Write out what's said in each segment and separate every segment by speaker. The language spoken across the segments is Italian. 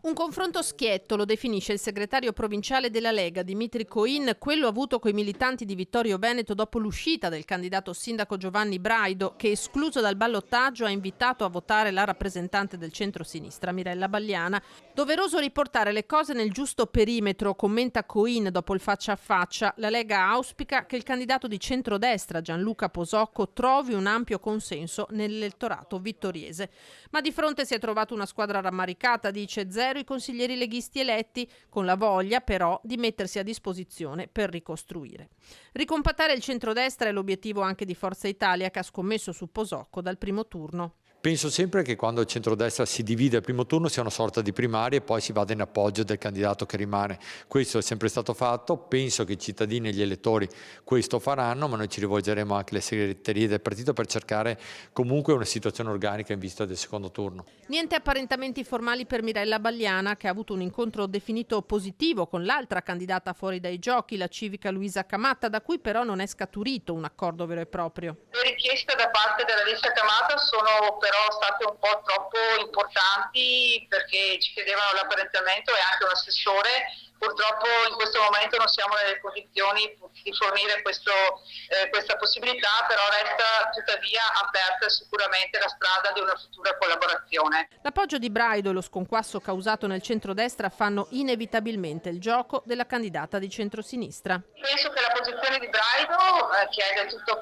Speaker 1: Un confronto schietto lo definisce il segretario provinciale della Lega, Dimitri Coin, quello avuto coi militanti di Vittorio Veneto dopo l'uscita del candidato sindaco Giovanni Braido, che escluso dal ballottaggio ha invitato a votare la rappresentante del centro-sinistra, Mirella Balliana. Doveroso riportare le cose nel giusto perimetro, commenta Coin dopo il faccia a faccia. La Lega auspica che il candidato di centrodestra, Gianluca Posocco, trovi un ampio consenso nell'elettorato vittoriese. Ma di fronte si è trovato una squadra rammaricata, dice Zero i consiglieri leghisti eletti, con la voglia però di mettersi a disposizione per ricostruire. Ricompattare il centrodestra è l'obiettivo anche di Forza Italia, che ha scommesso su Posocco dal primo turno.
Speaker 2: Penso sempre che quando il centrodestra si divide al primo turno sia una sorta di primaria e poi si vada in appoggio del candidato che rimane. Questo è sempre stato fatto, penso che i cittadini e gli elettori questo faranno, ma noi ci rivolgeremo anche alle segreterie del partito per cercare comunque una situazione organica in vista del secondo turno.
Speaker 1: Niente apparentamenti formali per Mirella Balliana, che ha avuto un incontro definito positivo con l'altra candidata fuori dai giochi, la civica Luisa Camatta, da cui però non è scaturito un accordo vero e proprio.
Speaker 3: Le richieste da parte della lista Camatta sono però state un po' troppo importanti, perché ci chiedevano l'apparentamento e anche un assessore. Purtroppo in questo momento non siamo nelle condizioni di fornire questa possibilità, però resta tuttavia aperta sicuramente la strada di una futura collaborazione.
Speaker 1: L'appoggio di Braido e lo sconquasso causato nel centrodestra fanno inevitabilmente il gioco della candidata di centrosinistra.
Speaker 3: Penso che la posizione di Braido, che è del tutto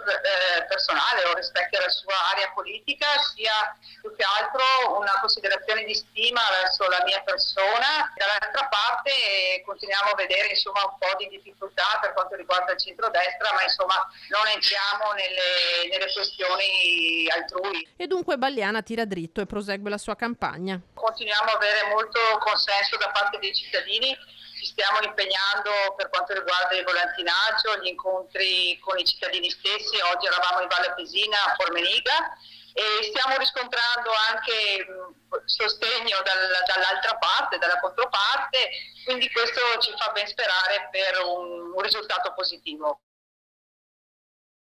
Speaker 3: personale o rispecchia la sua area politica, sia più che altro una considerazione di stima verso la mia persona. Dall'altra parte continuiamo a vedere insomma un po' di difficoltà per quanto riguarda il centrodestra, ma insomma non entriamo nelle questioni altrui.
Speaker 1: E dunque Balliana tira dritto e prosegue la sua campagna.
Speaker 3: Continuiamo a avere molto consenso da parte dei cittadini. Ci stiamo impegnando per quanto riguarda il volantinaggio, gli incontri con i cittadini stessi. Oggi eravamo in Valle Pesina a Formeniga e stiamo riscontrando anche sostegno dall'altra parte, dalla controparte, quindi questo ci fa ben sperare per un risultato positivo.